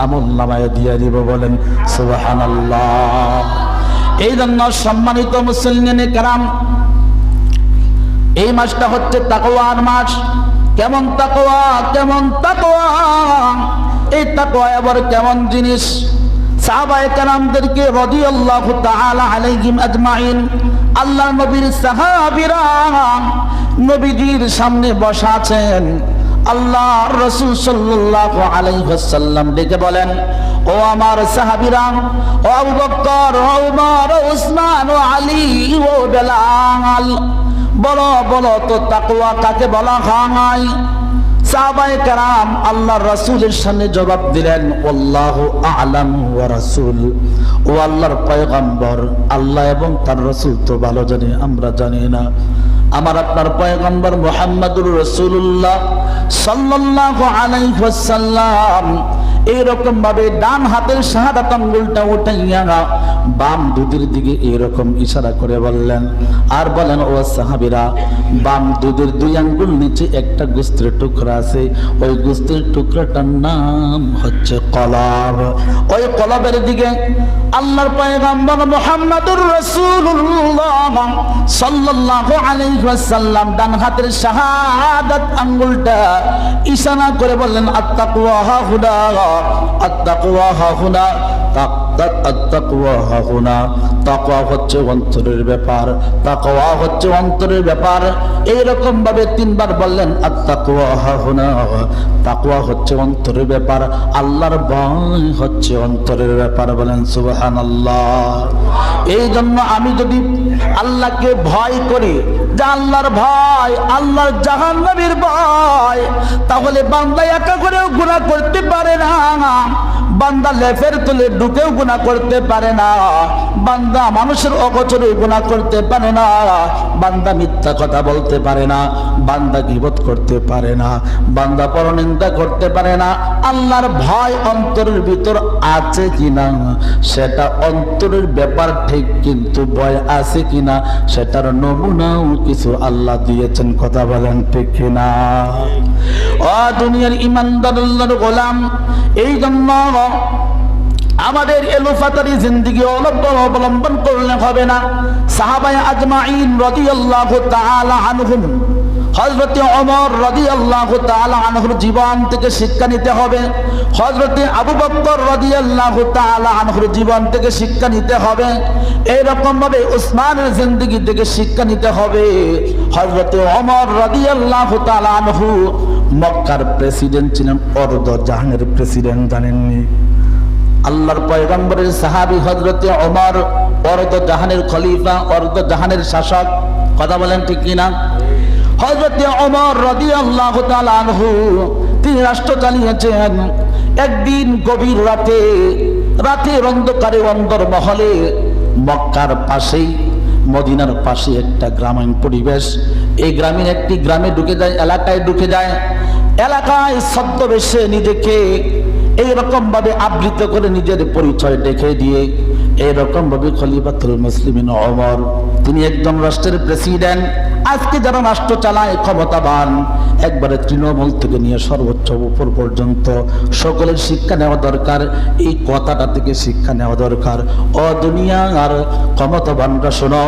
আমলনামায় দিয়ে দিব, বলেন সুবহানাল্লাহ। এই জন্য সম্মানিত মুসলিম কেরাম, এই মাসটা হচ্ছে তাকওয়ার মাস। কেমন তাকওয়া, কেমন তাকওয়া, এই তাকওয়া আবার কেমন জিনিস? সাহাবায়ে কেরামদেরকে রাদিয়াল্লাহু তাআলা আলাইহিম আজমাইন, আল্লাহর নবীর সাহাবীরা নবীজির সামনে বসা আছেন। আল্লাহর রাসূল সাল্লাল্লাহু আলাইহি ওয়াসাল্লাম ডেকে বলেন, ও আমার সাহাবীরা, ও আবু বকর, ও ওমর, ও উসমান, ও আলী, ও বেলাল, বলো বলো তো তাকওয়া কাকে বলা হয়? সাহাবায়ে কেরাম আল্লাহর রাসূলের সামনে জবাব দিলেন, আল্লাহু আ'লাম ওয়া রাসূল, ও আল্লাহর পয়গম্বর, আল্লাহ এবং তার রাসূল তো ভালো জানে, আমরা জানি না। আমার আপনার পয়গম্বর মুহাম্মদুর রাসূলুল্লাহ সাল্লাল্লাহু আলাইহি ওয়াসাল্লাম এরকম ভাবে ডান হাতের শাহাদাত আঙ্গুলটা উঠাইয়া বাম দুধের দিকে এরকম ইশারা করে বললেন, আর বলেন, ও সাহাবীরা, বাম দুধের দুই আঙ্গুল নিচে একটা গোস্তের টুকরা আছে, ওই গোস্তের টুকরাটার নাম হচ্ছে কলব। ওই কলবের দিকে আল্লাহর পয়গম্বর মুহাম্মদুর রাসূলুল্লাহ সাল্লাল্লাহু আলাইহি ওয়াসাল্লাম ডান হাতের শাহাদাত আঙ্গুলটা ইশারা করে বললেন, আত-তাকওয়া হাহুনা, আত-তাকওয়া হাহুনা, আত-তাকওয়া হাহুনা। তাকওয়া হচ্ছে অন্তরের ব্যাপার, তাকওয়া হচ্ছে অন্তরের ব্যাপার। এইরকম ভাবে তিনবার বললেন, আত-তাকওয়া হাহুনা, তাকওয়া হচ্ছে অন্তরের ব্যাপার, আল্লাহর ভয় হচ্ছে অন্তরের ব্যাপার, বলেন সুবহানাল্লাহ। এই জন্য আমি যদি আল্লাহকে ভয় করি, যে আল্লাহর ভয়, আল্লাহর জাহান্নামের ভয়, তাহলে বান্দা একা করেও গুনাহ করতে পারে না, বান্দা লেফের তুলে ঢুকেও গুনাহ করতে পারে না, বান্দা মানুষের অগোচরে গুনাহ করতে পারে না, বান্দা মিথ্যা কথা বলতে পারে না, বান্দা গীবত করতে পারে না, বান্দা পরনিন্দা করতে পারে না। আল্লাহর ভয় অন্তরের ভিতর আছে কিনা সেটা অন্তরের ব্যাপার ঠিক, কিন্তু ভয় আছে কিনা সেটার নমুনাও কিছু আল্লাহ দিয়েছেন, কথা বলেন ঠিক কিনা? ও দুনিয়ার ইমানদার আল্লাহর গোলাম, এই জন্য আমাদের এলোফাতারি জিন্দেগি অবলম্বন করলে হবে না। সাহাবায়ে আজমাইন রাদিয়াল্লাহু তাআলা আনহুম, হযরত ওমর রাদিয়াল্লাহু তাআলা আনহুর জীবন থেকে শিক্ষা নিতে হবে, হযরত আবু বকর রাদিয়াল্লাহু তাআলা আনহুর জীবন থেকে শিক্ষা নিতে হবে, এইরকম ভাবে উসমানের জিন্দেগি থেকে শিক্ষা নিতে হবে। হযরত ওমর রাদিয়াল্লাহু তাআলা আনহু মক্কার প্রেসিডেন্ট ছিলেন, অর্ধ জাহানের প্রেসিডেন্ট, জানেননি? আল্লাহর পয়গম্বরের সাহাবী হযরত ওমর অর্ধ জাহানের খলিফা, অর্ধ জাহানের শাসক, কথা বলেন ঠিক কিনা? হযরত ওমর রাদিয়াল্লাহু তাআলা আনহু তিনি রাষ্ট্র চালিয়েছেন। একদিন গভীর রাতের অন্ধকারে অন্দর মহলে মক্কার পাশেই, মদিনার পাশে একটা গ্রামীণ পরিবেশ, এই গ্রামীণ একটি গ্রামে ঢুকে যায়, এলাকায় ঢুকে যায়, এলাকায় ছদ্মবেশে নিজেকে এইরকম ভাবে আবৃত করে নিজের পরিচয় দেখে দিয়ে এইরকম ভাবে খলিফাতুল মুসলিমিন ওমর, তিনি একজন রাষ্ট্রের প্রেসিডেন্ট। আজকে যারা রাষ্ট্র চালায়, ক্ষমতাবান, একবারে তৃণমূল থেকে নিয়ে সর্বোচ্চ উপর পর্যন্ত সকলের শিক্ষা নেওয়া দরকার, এই কথাটা থেকে শিক্ষা নেওয়া দরকার। ও দুনিয়ার ক্ষমতাবানরা শোনো,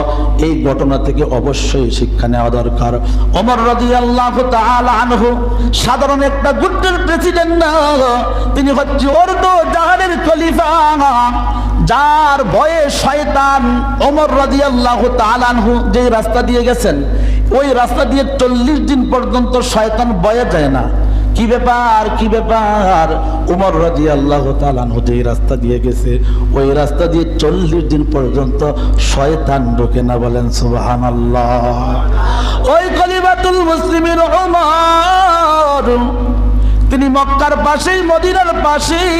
এই ঘটনা থেকে অবশ্যই শিক্ষা নেওয়া দরকার। ওমর রাদিয়াল্লাহু তাআলা আনহু সাধারণ একটা গুটের প্রেসিডেন্ট না, তিনি হচ্ছে অর্ধ জাহানের খলিফা, যার ভয়ে শয়তান ওমর রাদিয়াল্লাহু তাআলা আনহু যে রাস্তা দিয়ে গেছেন, ওই রাস্তা দিয়ে 40 দিন পর্যন্ত শয়তান ভয়ে যায় না। কি ব্যাপার, কি ব্যাপার? ওমর রাদিয়াল্লাহু তাআলা আনহু যে রাস্তা দিয়ে গেছে, ওই রাস্তা দিয়ে 40 দিন পর্যন্ত শয়তান ঢোকে না, বলেন সুবহানাল্লাহ। ওই খলিফাতুল মুসলিমিন ওমর তিনি মক্কার পাশেই, মদিনার পাশেই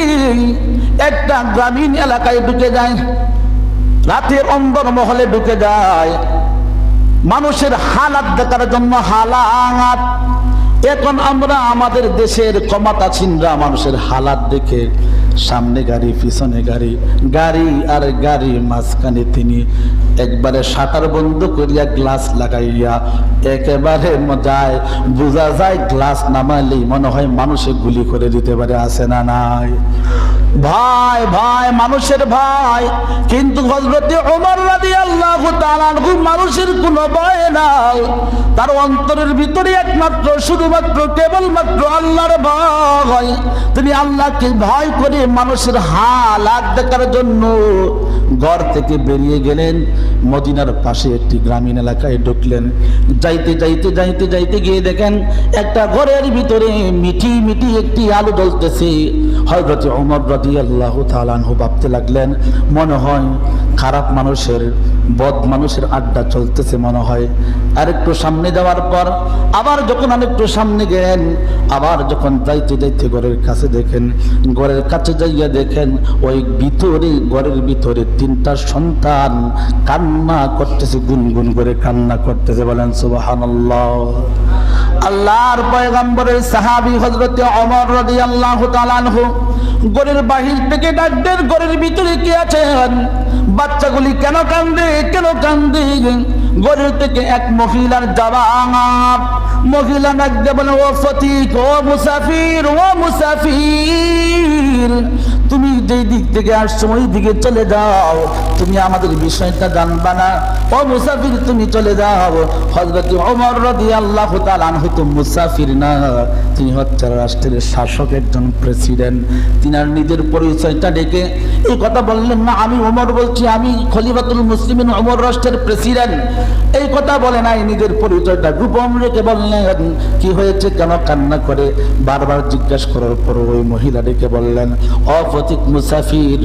একটা গ্রামীণ এলাকায় ঢুকে যায়, রাতের অন্দর মহলে ঢুকে যায়, মানুষের হালাত দেখার জন্য। হালাত এখন আমরা আমাদের দেশের ক্ষমতাসীনরা মানুষের হালাত দেখে, সামনে গাড়ি, পিছনে গাড়ি, গাড়ি আর গাড়ি মাঝখানে তিনি একবারে শাটার বন্ধ করিয়া গ্লাস লাগাইয়া একেবারে যায়, বোঝা যায় গ্লাস নামাইলেই মনে হয় মানুষে গুলি করে দিতে পারে, আছে না নাই? ভাই ভাই মানুষের ভাই, কিন্তু হযরতে ওমর রাদিয়াল্লাহু তাআলা আনহু মানুষের কোনো ভয় নাই। তার অন্তরের ভিতরে একমাত্র শুধুমাত্র কেবলমাত্র আল্লাহর ভয়। তিনি আল্লাহকে ভয় করে মানুষের হালাত দেখার জন্য ঘর থেকে বেরিয়ে গেলেন, মদিনার পাশে একটি গ্রামীণ এলাকায় ঢুকলেন। যাইতে যাইতে যাইতে যাইতে গিয়ে দেখেন একটা ঘরের ভিতরে মিঠি মিঠি একটি আলো জ্বলতেছে। হযরত ওমর রাদিয়াল্লাহু তাআলা আনহু ভাবতে লাগলেন, মনে হয় খারাপ মানুষের, বদ মানুষের আড্ডা চলতেছে মনে হয়। আর একটু সামনে যাওয়ার পর আবার যখন আরেকটু সামনে গেলেন, আবার যখন যাইতে যাইতে ঘরের কাছে দেখেন, ঘরের কাছে যাইয়া দেখেন ওই ভিতরে, ঘরের ভিতরে তিনটা সন্তান কান্না করতেছে, গুনগুন করে কান্না করতেছে। বলেন সুবহানাল্লাহ। আল্লাহর পয়গম্বরের সাহাবী হযরত ওমর রাদিয়াল্লাহু তাআলা আনহু ঘরের বাহির থেকে ডাক দেন, ঘরের ভিতরে কে আছেন? বাচ্চাগুলি কেন কান্দে, কেন কান্দে? ঘরের থেকে এক মহিলার জবাব, মহিলা ডাক দিয়ে বলে, ও ফতিক, ও মুসাফির, ও মুসাফির, তুমি যেই দিক থেকে আসছো ওই দিকে চলে যাও, তুমি আমাদের বিষয়টা জানবা না। ও মুসাফির, তুমি চলে যাও। হযরত ওমর রাদিয়াল্লাহু তাআলা আনহু তো মুসাফির না, তিনি হচ্ছেন রাষ্ট্রের শাসক, একজন প্রেসিডেন্ট। তিনার নিজের পরিচয়টা ডেকে এই কথা বললেন না, আমি ওমর বলছি, আমি খলিফাতুল মুসলিমিন, ওমর রাষ্ট্রের প্রেসিডেন্ট। এই কথা বলে নাই, নিজের পরিচয়টা গোপন রেখে বললেন কি হয়েছে, কেন কান্না করে। বারবার জিজ্ঞাসা করার পর ওই মহিলা ডেকে বললেন, ও ফতিক মুসাফির,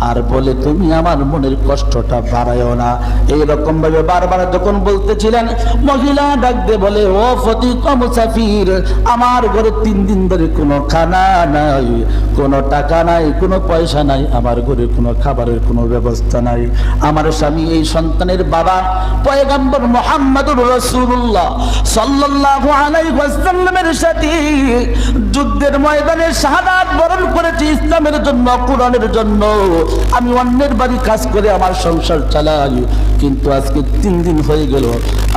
আর বলে তুমি আমার মনের কষ্টটা বাড়ায়ও না। এইরকম ভাবে বারবার যখন বলতেছিলেন, মহিলা ডাক দিয়ে বলে, ও ফতিক, ও মুসাফির, আমার ঘরে 3 দিন ধরে কোনো খানা নাই, কোনো টাকা নাই, কোনো পয়সা নাই, আমার ঘরে কোনো খাবারের কোনো ব্যবস্থা নাই। আমার স্বামী এই সন্তানের বাবা পয়গম্বর মুহাম্মদুর রাসূলুল্লাহ সাল্লাল্লাহু আলাইহি ওয়াসাল্লামের সাথে যুদ্ধের ময়দানে শাহাদাত বরণ করেছে ইসলামের জন্য, কোরআনের জন্য। আমি অন্যের বাড়ি কাজ করে আমার সংসার চালাই, কিন্তু আজকে 3 দিন হয়ে গেল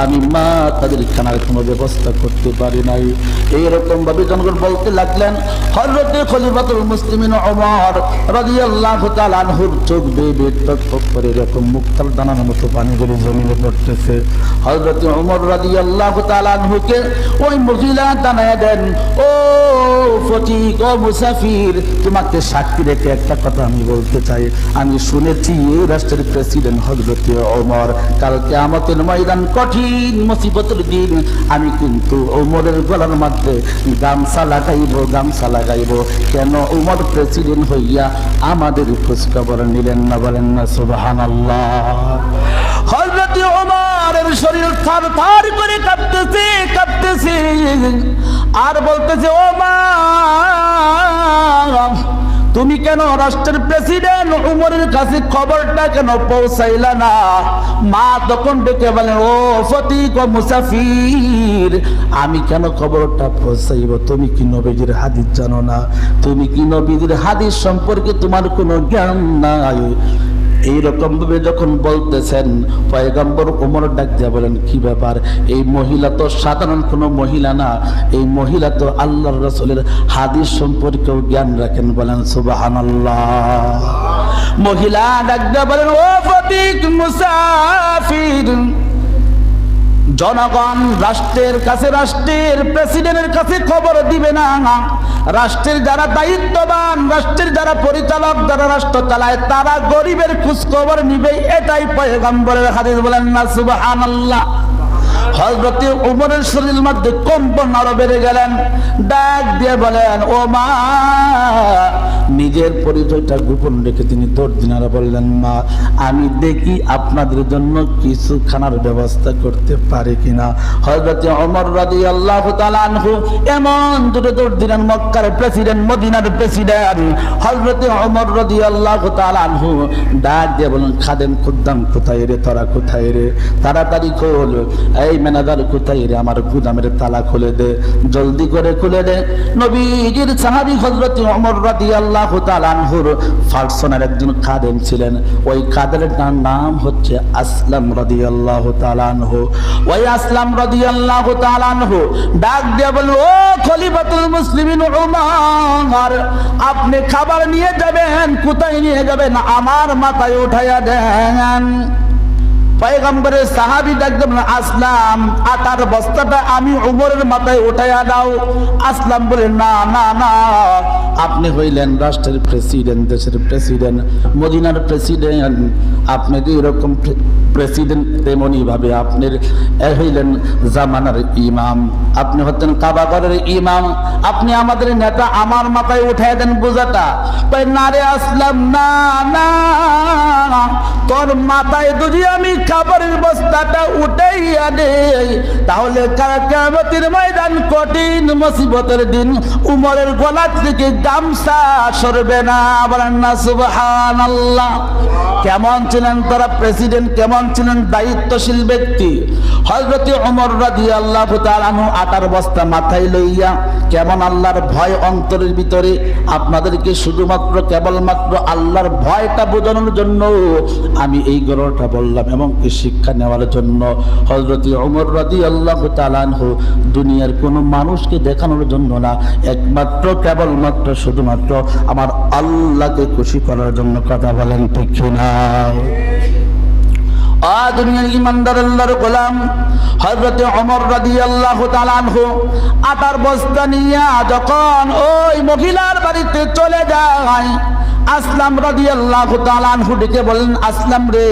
আমি মা তাদের খানার কোনো ব্যবস্থা করতে পারি নাই। এইরকম ভাবে জনগণ বলতে লাগলেন। হযরতে খলিফাতুল মুসলিমিন ওমর রাদিয়াল্লাহু তাআলা আনহুর চোখ বেয়ে বেয়ে টকটক করে এরকম মুক্তার দানার মতো পানি করে জমিনে পড়তেছে। হযরতে ওমর রাদিয়াল্লাহু তাআলা আনহুকে ওই মহিলা জানায় দেন, ও ফতিক, ও মুসাফির, তোমাকে সাক্ষী রেখে একটা কথা আমি বলতে চাই। আমি শুনেছি এই রাষ্ট্রের প্রেসিডেন্ট হযরতে ওমর কাল কিয়ামতের ময়দান কঠিন মুসিবতের দিন, আমি কিন্তু ওমরের গলার মধ্যে গামছা লাগাইব, গামছা লাগাইব। কেন? ওমর প্রেসিডেন্ট হইয়া আমাদের খোঁজখবর নিলেন না। বলেন না সুবহানাল্লাহ। হযরত ওমরের শরীর থার থার করে কাঁপতেছে, কাঁপতেছে, আর বলতেছে, ও মা, তুমি কেন রাষ্ট্রের প্রেসিডেন্ট উমরের কাছে খবরটা কেন পৌঁছাইলা না? মা তখন ডেকে বলেন, ও ফতিক, ও মুসাফির, আমি কেন খবরটা পৌঁছাইব? তুমি কি নবীজির হাদিস জানো না? তুমি কি নবীজির হাদিস সম্পর্কে তোমার কোনো জ্ঞান নাই? এইরকম ভাবে যখন বলতেছেন, পয়গম্বর ওমর ডাক দিয়া বলেন, কি ব্যাপার? এই মহিলা তো সাধারণ কোনো মহিলা না, এই মহিলা তো আল্লাহর রাসূলের হাদিস সম্পর্কেও জ্ঞান রাখেন। বলেন সুবহানাল্লাহ। মহিলা ডাক দিয়া বলেন, ও ফতিক মুসাফির, জনগণ রাষ্ট্রের কাছে, রাষ্ট্রের প্রেসিডেন্টের কাছে খবর দিবে না। রাষ্ট্রের যারা দায়িত্ববান, রাষ্ট্রের যারা পরিচালক, যারা রাষ্ট্র চালায়, তারা গরিবের খোঁজ খবর নিবে, এটাই পয়গম্বরের হাদিস। বলেন না সুবহানাল্লাহ। হযরত ওমরের শরীরের মধ্যে কম্পন আরো বেড়ে গেলেন, ডাক দিয়ে বলেন, ও মা, নিজের পরিচয়টা গোপন রেখে তিনি দরদিনারা বললেন, মা, আমি দেখি আপনাদের জন্য কিছু খানার ব্যবস্থা করতে পারি কিনা। হযরত ওমর রাদিয়াল্লাহু তাআলা আনহু এমন দূরে দরদিনার, মক্কার প্রেসিডেন্ট, মদিনার প্রেসিডেন্ট হযরত ওমর রাদিয়াল্লাহু তাআলা আনহু ডাক দিয়ে বলেন, খাদেম খুদ্দাম কোথায় রে? তোরা কোথায় রে? তাড়াতাড়ি খোল। এই ম্যানেজার কোথায় রে? আমার গুদামের তালা খুলে দে, জলদি করে খুলে দে। নবীজির সাহাবী হযরত ওমর রাদিয়াল্লাহু তাআলা আনহুর পার্সোনাল একজন খাদেম ছিলেন। ওই খাদেমের নাম হচ্ছে আসলাম রাদিয়াল্লাহু তাআলা আনহু। ওই আসলাম রাদিয়াল্লাহু তাআলা আনহু ডাক দিয়ে বলল, ও খলিফাতুল মুসলিমিন উমর, আপনি খাবার নিয়ে যাবেন, কোথায় নিয়ে যাবেন? আমার মাথায় উঠাইয়া দেন। পয়গম্বরের সাহাবী ডাকতে বললেন, আসলাম, আটার বস্তাটা আমি উমরের মাথায় উঠাইয়া দাও। আসলাম বলে, না না না, আপনি হইলেন রাষ্ট্রের প্রেসিডেন্ট, দেশের প্রেসিডেন্ট, মদিনার প্রেসিডেন্ট, আপনি যে এরকম প্রেসিডেন্ট তেমনি ভাবে আপনি হইলেন জামানার ইমাম, আপনি হচ্ছেন কাবাগরের ইমাম, আপনি আমাদের নেতা, আমার মাথায় উঠাই দেন বোঝাটা। না রে আসলাম, না না, তোর মাথায় যদি আমি খাবারের বস্তাটা উঠাইয়া দেই, তাহলে কিয়ামতের ময়দান কঠিন মুসিবতের দিন উমরের গলা থেকে গামছা সরবে না। বলেন না সুবহানাল্লাহ। কেমন ছিলেন তারা প্রেসিডেন্ট, কেমন ছিলেন দায়িত্বশীল ব্যক্তি। হযরত ওমর রাদিয়াল্লাহু তাআলা আনহু আটার বস্তা মাথায় লইয়া কেমন আল্লাহর ভয় অন্তরের ভিতরে, আপনাদেরকে শুধুমাত্র কেবলমাত্র আল্লাহর ভয়টা বোঝানোর জন্য আমি এই গল্পটা বললাম এবং এই শিক্ষা নেওয়ার জন্য। হযরত ওমর রাদিয়াল্লাহু তাআলা আনহু দুনিয়ার কোনো মানুষকে দেখানোর জন্য না, একমাত্র কেবলমাত্র শুধুমাত্র আমার আল্লাহকে খুশি করার জন্য কথা বলেন, ঠিক না? দুনিয়ার ইমানদার আল্লাহর গোলাম হযরত ওমর রাদিয়াল্লাহু তাআলা আনহু আটার বস্তা নিয়ে যখন ওই মহিলার বাড়িতে চলে যায়, আসলাম রাদিয়াল্লাহু তাআলা আনহু ডেকে বলেন, আসলাম রে,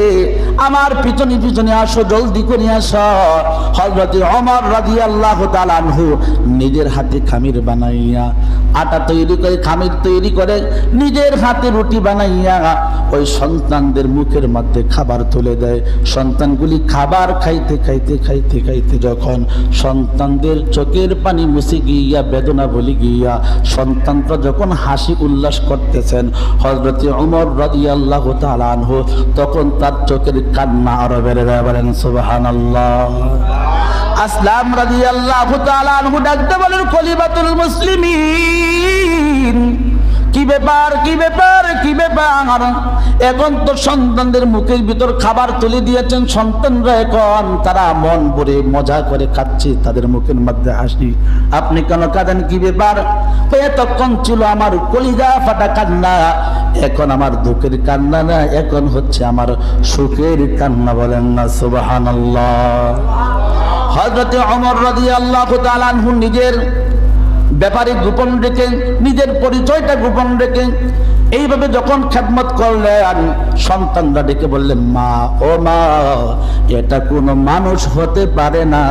আমার পিছনে পিছনে আসো, জলদি করে আসো। হযরত ওমর রাদিয়াল্লাহু তাআলা আনহু নিজের হাতে খামির বানাইয়া আটা তৈরি করে, খামির তৈরি করে নিজের হাতে রুটি বানাইয়া ওই সন্তানদের মুখের মধ্যে খাবার তুলে দেয়। সন্তানগুলি খাবার খাইতে খাইতে খাইতে খাইতে যখন সন্তানদের চোখের পানি মুছে গিয়া, বেদনা বলি গিয়া, সন্তানরা যখন হাসি উল্লাস করতেছেন, হযরত ওমর রাদিয়াল্লাহু তাআলা আনহু তখন তার চোখের কান্না আরো বেড়ে যায়। বলেন সুবহানাল্লাহ। আসলাম রাদিয়াল্লাহু তাআলা আনহু ডাকতে বলেন, খলিফাতুল মুসলিমিন, কি ব্যাপার, কি ব্যাপার, কি ব্যাপার? এখন তো সন্তানদের মুখের ভিতর খাবার তুলে দিয়েছেন, সন্তানরা এখন তারা মন ভরে মজা করে খাচ্ছে, তাদের মুখের মধ্যে হাসি, আপনি কেন কাঁদেন, কি ব্যাপার? এতক্ষণ ছিল আমার কলিজা ফাটা কান্না, এখন আমার দুঃখের কান্না না, এখন হচ্ছে আমার সুখের কান্না। বলেন না সুবহানাল্লাহ। হযরত ওমর রাদিয়াল্লাহু তাআলা আনহু নিজের ব্যাপারে গোপন রেখে, নিজের পরিচয়টা গোপন রেখে এইভাবে যখন খেদমত করলেন, সন্তানরা ডেকে বললেন, মা, ও মা, এটা কোনো মানুষ হতে পারে না,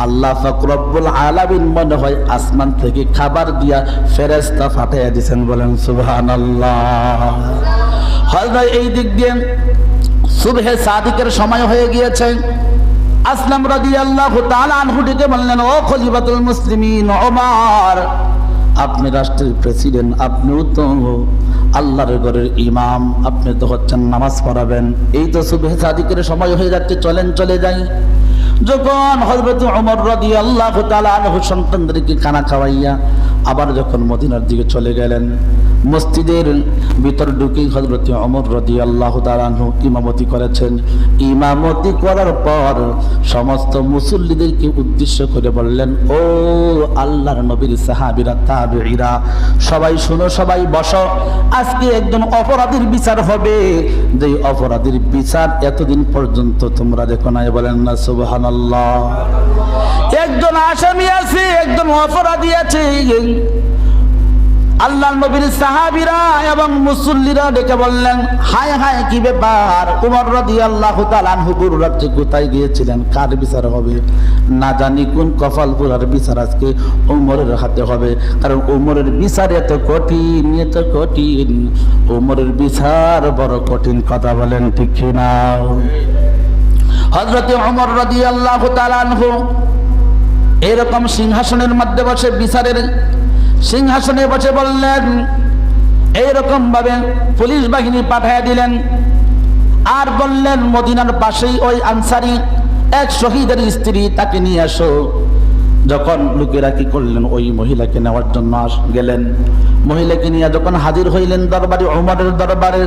আল্লাহ পাক রব্বুল আলামিন মনে হয় আসমান থেকে খাবার দিয়া ফেরেশতা পাঠিয়ে দিয়েছেন। বলেন সুবহানাল্লাহ। হযরত এই দিক দিয়ে সুবহে সাদিকের সময় হয়ে গিয়েছে। আসলাম রাদিয়াল্লাহু তাআলা আনহু ডেকে বললেন, ও খলিফাতুল মুসলিমিন ওমর, আপনি রাষ্ট্রের প্রেসিডেন্ট, আপনিও তো আল্লাহর ঘরের ইমাম, আপনি তো হচ্ছেন নামাজ পড়াবেন, এই তো সুবহে সাদিকের সময় হয়ে যাচ্ছে, চলেন চলে যাই। যখন হযরত ওমর রাদিয়াল্লাহু তাআলা আনহু সন্তানদেরকে খানা খাওয়াইয়া আবার যখন মদিনার দিকে চলে গেলেন, মসজিদের ভিতর ঢুকে হযরত ওমর রাদিয়াল্লাহু তাআলা আনহু ইমামতি করেছেন। ইমামতি করার পর সমস্ত মুসল্লিদেরকে উদ্দেশ্য করে বললেন, ও আল্লাহর নবীর সাহাবীরা, তাবেঈরা, সবাই শুনো, সবাই বসো, আজকে একজন অপরাধীর বিচার হবে, যে অপরাধীর বিচার এতদিন পর্যন্ত তোমরা দেখো নাই। বলেন না সুবহানাল্লাহ। একজন আসামি আছে, একজন অপরাধী আছে। আল্লাহর নবীর সাহাবীরা এবং মুসল্লিরা ডেকে বললেন, হায় হায়, কি ব্যাপার? ওমর রাদিয়াল্লাহু তাআলা আনহু পুরো রাত্রে কোথায় গিয়েছিলেন? কার বিচার হবে? না জানি কোন কপালপুরার বিচার আজকে ওমরের হাতে হবে, কারণ ওমরের বিচার এত কঠিন, এত কঠিন, ওমরের বিচার বড় কঠিন। কথা বলেন ঠিক কিনা? হযরত ওমর রাদিয়াল্লাহু তাআলা আনহু এরকম সিংহাসনের মধ্যে বসে, বিচারের সিংহাসনে বসে বললেন, এইরকম ভাবে পুলিশ বাহিনী পাঠিয়ে দিলেন, আর বললেন মদিনার পাশেই ওই আনসারী এক শহীদের স্ত্রী, তাকে নিয়ে আসো। যখন লোকেরা কি করলেন, ওই মহিলাকে নেওয়ার জন্য গেলেন। মহিলাকে নিয়ে যখন হাজির হইলেন দরবারে, ওমরের দরবারে,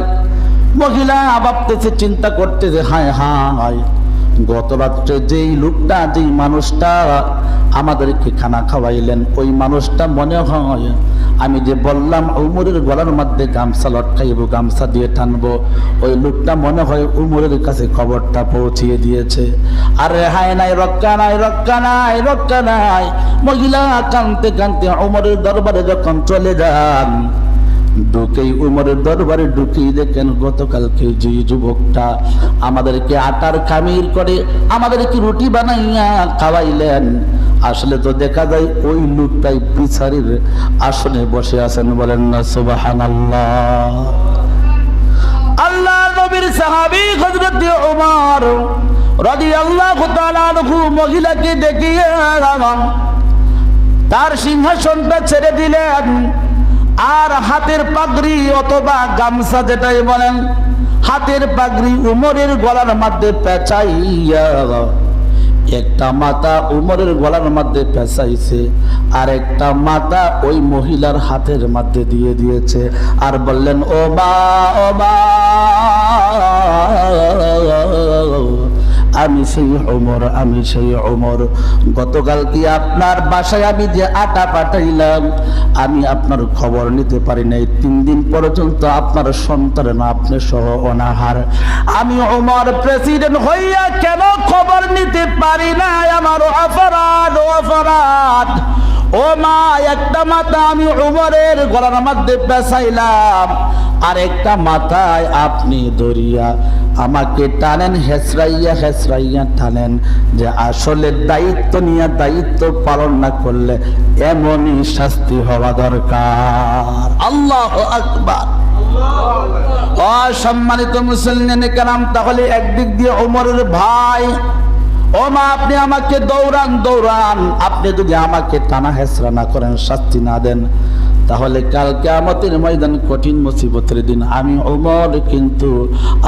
মহিলা ভাবতেছে, চিন্তা করতেছে, হায় হায়, গত রাত্রে যেই লোকটা, যেই মানুষটা আমাদেরকে খানা খাওয়াইলেন, ওই মানুষটা মনে হয় আমি যে বললাম উমরের গলার মধ্যে গামছা লটকাইব, গামছা দিয়ে টানবো, ওই লোকটা মনে হয় উমরের কাছে খবরটা পৌঁছিয়ে দিয়েছে। আর রেহাই নাই, রক্ষা নাই, রক্ষা নাই, রক্ষা নাই। মহিলা কাঁদতে কাঁদতে উমরের দরবারে যখন চলে যান, ঢুকেই উমরের দরবারে ঢুকেই দেখেন গতকালকে যে যুবকটা আমাদেরকে আটার খামির করে আমাদেরকে রুটি বানাইয়া খাওয়াইলেন, আসলে তো দেখা যায় ওই লোকটাই বিচারের আসনে বসে আছেন। বলেন না সুবহানাল্লাহ। আল্লাহর নবীর সাহাবী হযরত ওমর রাদিয়াল্লাহু তাআলা আনহু মহিলাকে দেখিয়ে তার সিংহাসনটা ছেড়ে দিলেন, আর হাতের পাগড়ি অথবা গামছা যেটাই বলেন, হাতের পাগড়ি উমরের গলার মধ্যে পেঁচাইয়া, একটা মাথা উমরের গলার মধ্যে পেঁচাইছে, আর একটা মাথা ওই মহিলার হাতের মধ্যে দিয়ে দিয়েছে, আর বললেন, ও মা, ও মা, আমি সেই ওমর, আমি সেই ওমর। গতকাল কি আপনার বাসায় আমি যে আটা পাঠাইলাম, আমি আপনার খবর নিতে পারি নাই, 3 দিন পর্যন্ত আপনার সন্তান আপনি সহ অনাহার। আমি ওমর প্রেসিডেন্ট হইয়া কেন খবর নিতে পারি না? আমার অপরাধ, অপরাধ। ও মা, একটা মাথা আমি ওমরের গলার মধ্যে পেঁচাইলাম, আর একটা মাথায় আপনি ধরিয়া আমাকে টানেন, হেসরাইয়া হেসরাইয়া টানেন, যে আসলে দায়িত্ব নিয়ে দায়িত্ব পালন না করলে এমনই শাস্তি হওয়া দরকার। আল্লাহু আকবার। সম্মানিত মুসলিম কেরাম, তাহলে একদিক দিয়ে ওমরের ভাই, ও মা, আপনি আমাকে দৌড়ান, দৌড়ান। আপনি যদি আমাকে টানা হেসরা না করেন, শাস্তি না দেন, তাহলে কাল কিয়ামতের ময়দান, কঠিন মুসিবতের দিন, আমি ওমর কিন্তু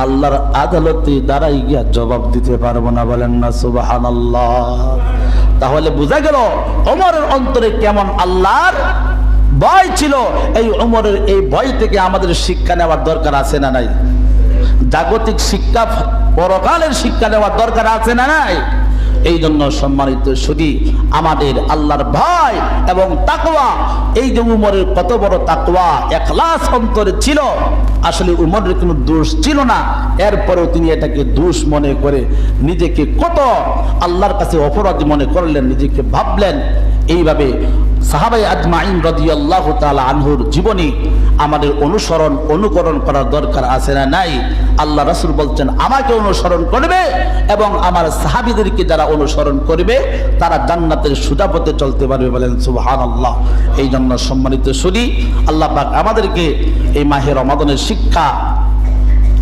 আল্লাহর আদালতে দাঁড়াই গিয়া জবাব দিতে পারবো না। বলেন না সুবহানাল্লাহ। তাহলে বোঝা গেল ওমরের অন্তরে কেমন আল্লাহর ভয় ছিল। এই ওমরের এই ভয় থেকে আমাদের শিক্ষা নেওয়ার দরকার আছে না নাই? জাগতিক শিক্ষা, পরকালের শিক্ষা নেওয়ার দরকার আছে না নাই? এই জন্য সম্মানিত শুধু আমাদের আল্লাহর ভয় এবং তাকওয়া, এই যে উমরের কত বড় তাকওয়া, ইখলাস অন্তরে ছিল। আসলে উমরের কোনো দোষ ছিল না, এরপরেও তিনি এটাকে দোষ মনে করে নিজেকে কত আল্লাহর কাছে অপরাধী মনে করলেন, নিজেকে ভাবলেন। এইভাবে সাহাবায়ে আজমাইন রাদিয়াল্লাহু তাআলা আনহুর জীবনী আমাদের অনুসরণ, অনুকরণ করার দরকার আছে না নাই? আল্লাহ রাসূল বলছেন, আমাকে অনুসরণ করবে এবং আমার সাহাবীদেরকে যারা অনুসরণ করবে তারা জান্নাতের সোজা পথে চলতে পারবে। বলেন সুবহানাল্লাহ। এই জন্য সম্মানিত শুধু আল্লাহ পাক আমাদেরকে এই মাহে রমাদানের শিক্ষা,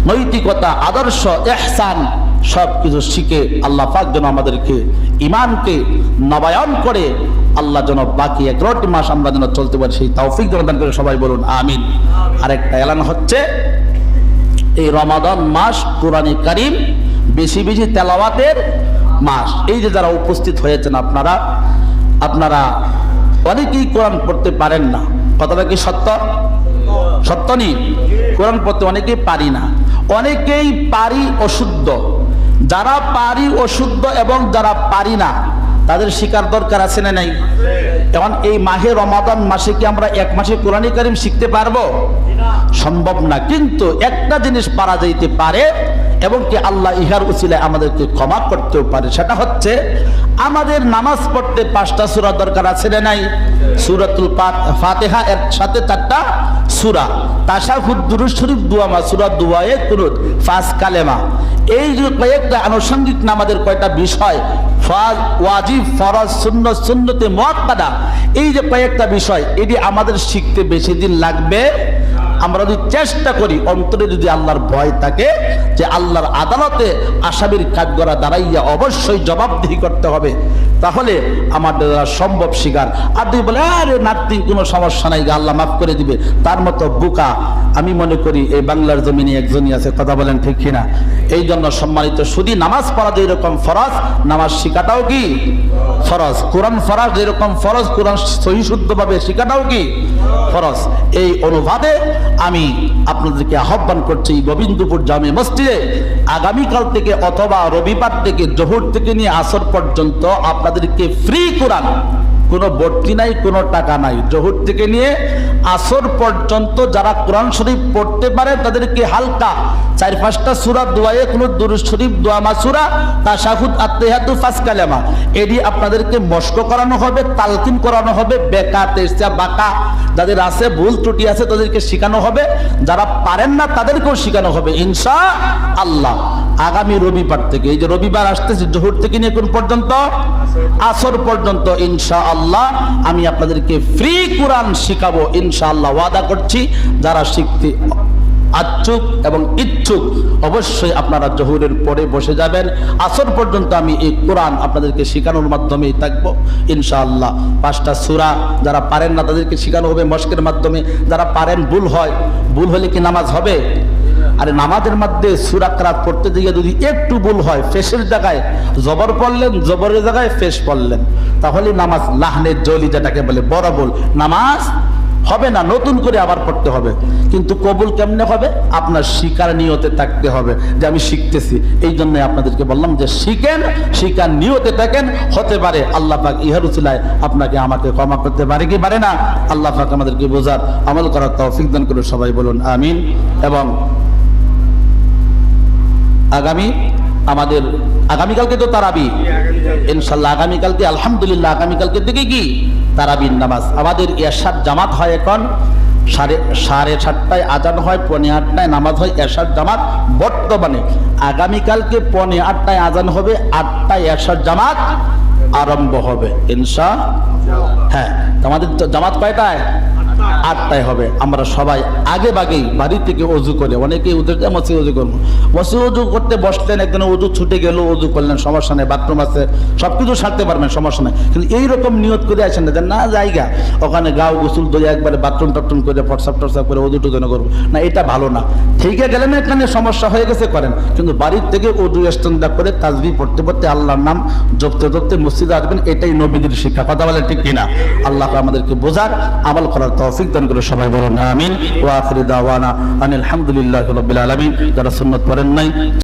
নৈতিকতা, আদর্শ, ইহসান সব কিছু শিখে আল্লাহ পাক যেন আমাদেরকে ঈমানকে নবায়ন করে আল্লাহ যেন বাকি 11টি মাস আমরা যেন চলতে পারি, সেই তৌফিক যেন দান করে। সবাই বলুন আমিন। আরেকটা এলান হচ্ছে, এই রমাদান মাস কোরআনে কারীম বেশি বেশি তেলাওয়াতের মাস। এই যে যারা উপস্থিত হয়েছেন, আপনারা অনেকেই কোরআন পড়তে পারেন না। কথাটা কি সত্য? সত্য নেই? কোরআন পড়তে অনেকেই পারি না, অনেকেই পারি অশুদ্ধ। যারা পারি অশুদ্ধ এবং যারা পারি না, তাদের শিকার দরকার আছে না নাই? এখন এই মাহে রমাদান মাসে কি আমরা 1 মাসে কোরআনে কারীম শিখতে পারবো? সম্ভব না। কিন্তু একটা জিনিস পারা যাইতে পারে, এবং কি আল্লাহ ইহার উসিলায় আমাদেরকে ক্ষমা করতেও পারে। সেটা হচ্ছে আমাদের নামাজ পড়তে 5টা সূরা দরকার আছে না নাই? সূরাতুল ফাতিহা এর সাথে 4টা সূরা, তাশাহুদ, দুরূদ শরীফ, দোয়া, সূরা দুআয়ে কুনুত, 5 কালেমা। এই যে কয়েকটা আনুষঙ্গিক নামাজের কয়টা বিষয়, ওয়াজিব, ফরজ, সুন্নাত, সুন্নতে মুআক্কাদা, এই যে কয়েকটা বিষয়, এটি আমাদের শিখতে বেশি দিন লাগবে। আমরা যদি চেষ্টা করি, অন্তরে যদি আল্লাহর ভয় থাকে যে আল্লাহর আদালতে আসামির কাঠগড়া দাঁড়াইয়া অবশ্যই জবাবদিহি করতে হবে, তাহলে আমাদের দ্বারা সম্ভব শিকার। আর তুই বলে আরে নাতি কোনো সমস্যা নাই, আল্লাহ মাফ করে দিবে, তার মতো বোকা আমি মনে করি এই বাংলার জমিনে একজনই আছে। কথা বলেন ঠিক কিনা? এই জন্য সম্মানিত শুধু নামাজ পড়া যেরকম ফরজ, নামাজ শিখাটাও কি ফরজ। কোরআন ফরজ যেরকম ফরজ, কোরআন সহি শুদ্ধভাবে শিখাটাও কি ফরজ। এই অনুবাদে আমি আপনাদেরকে আহ্বান করছি গোবিন্দপুর জামে মসজিদে আগামীকাল থেকে অথবা রবিবার থেকে জোহর থেকে নিয়ে আসর পর্যন্ত আপনাদেরকে ফ্রি কোরআন, কোনো ভর্তি নাই, কোনো টাকা নাই। জোহর থেকে নিয়ে আসর পর্যন্ত যারা কোরআন শরীফ পড়তে পারে তাদেরকে হালকা 4-5টা সূরা দোয়ায়ে কোনো দুরূদ শরীফ, দোয়া মাসুরা, তাশাহুদ, আত্তাহিয়াতু, ফাস কালেমা এটি আপনাদেরকে মশক করানো হবে, তালকিন করানো হবে। বেকা তেরসা বাঁকা যাদের আছে, ভুল ত্রুটি আছে, তাদেরকে শেখানো হবে। যারা পারেন না তাদেরকেও শেখানো হবে ইনশাআল্লাহ। আগামী রবিবার থেকে, এই যে রবিবার আসতেছে, জোহর থেকে নিয়ে কোন পর্যন্ত? আসর পর্যন্ত ইনশাআল্লাহ আমি আপনাদেরকে ফ্রি কোরআন শিখাবো ইনশাআল্লাহ, ওয়াদা করছি। যারা শিখতে আচ্ছুক এবং ইচ্ছুক অবশ্যই আপনারা জোহরের পরে বসে যাবেন। আসর পর্যন্ত আমি এই কোরআন আপনাদেরকে শেখানোর মাধ্যমেই থাকবো ইনশাআল্লাহ। 5টা সূরা যারা পারেন না তাদেরকে শেখানো হবে মশকের মাধ্যমে। যারা পারেন, ভুল হলে কি নামাজ হবে? আরে নামাজের মধ্যে সূরা কিরাত পড়তে গিয়ে যদি একটু ভুল হয়, ফেসের জায়গায় জবর পড়লেন, জবরের জায়গায় ফেস পড়লেন, তাহলে নামাজ লাহনে জলি যেটাকে বলে বড় ভুল, নামাজ হবে না, নতুন করে আবার পড়তে হবে। কিন্তু কবুল কেমনে হবে? আপনার শিকার নিয়তে থাকতে হবে যে আমি শিখতেছি। এই জন্য আপনাদেরকে বললাম যে শিখেন, শিকার নিয়তে থাকেন। হতে পারে আল্লাহ পাক ইহার উসিলায় আপনাকে আমাকে ক্ষমা করতে পারে কি পারে না? আল্লাহ পাক আমাদেরকে বোঝার আমল করার তৌফিক দান করে সবাই বলুন আমিন। এবং আমাদের আগামীকালকে তো তারাবি ইনশাল্লাহ, আগামীকালকে আলহামদুলিল্লাহ আগামীকালকে থেকে কি তারাবির নামাজ। আমাদের এশার জামাত হয় এখন 7:30টায় আজান হয়, 8:45টায় নামাজ হয় এশার জামাত। বর্তমানে আগামীকালকে 8:45টায় আজান হবে, 8টায় এশার জামাত আরম্ভ হবে হ্যাঁ, আমাদের জামাত কয়টায়? 8টায় হবে। আমরা সবাই আগে বাগেই বাড়ি থেকে অজু করে, অনেকে অজু করবো, অজু করতে বসলেন, একদিন অজু ছুটে গেল, অজু করলেন, সমস্যা নেই, বাথরুম আছে, সবকিছু সারতে পারবেন, সমস্যা নেই। কিন্তু এইরকম নিয়ত করে আসেন না যে না জায়গা ওখানে গাও গোসল ধরে একবারে বাথরুম টাথরুম করে ফটসাপ টটসাপ করে অজু টুজু করবো না, এটা ভালো না। ঠিক গেলেন এখানে সমস্যা হয়ে গেছে করেন, কিন্তু বাড়ির থেকে অজু ইস্তেঞ্জা করে তাসবিহ পড়তে পড়তে আল্লাহর নাম জপতে জপতে মসজিদে আসবেন, এটাই নবীদের শিক্ষা। কথা বলে ঠিক কিনা? আল্লাহ আমাদেরকে বোঝার আমল করার তৌফিক দান করে সবাই বলুন আমিন। ওয়া আখিরু দাওয়ানা আনিল হামদুলিল্লাহি রাব্বিল আলামিন। যারা সুন্নাত পড়েন নাই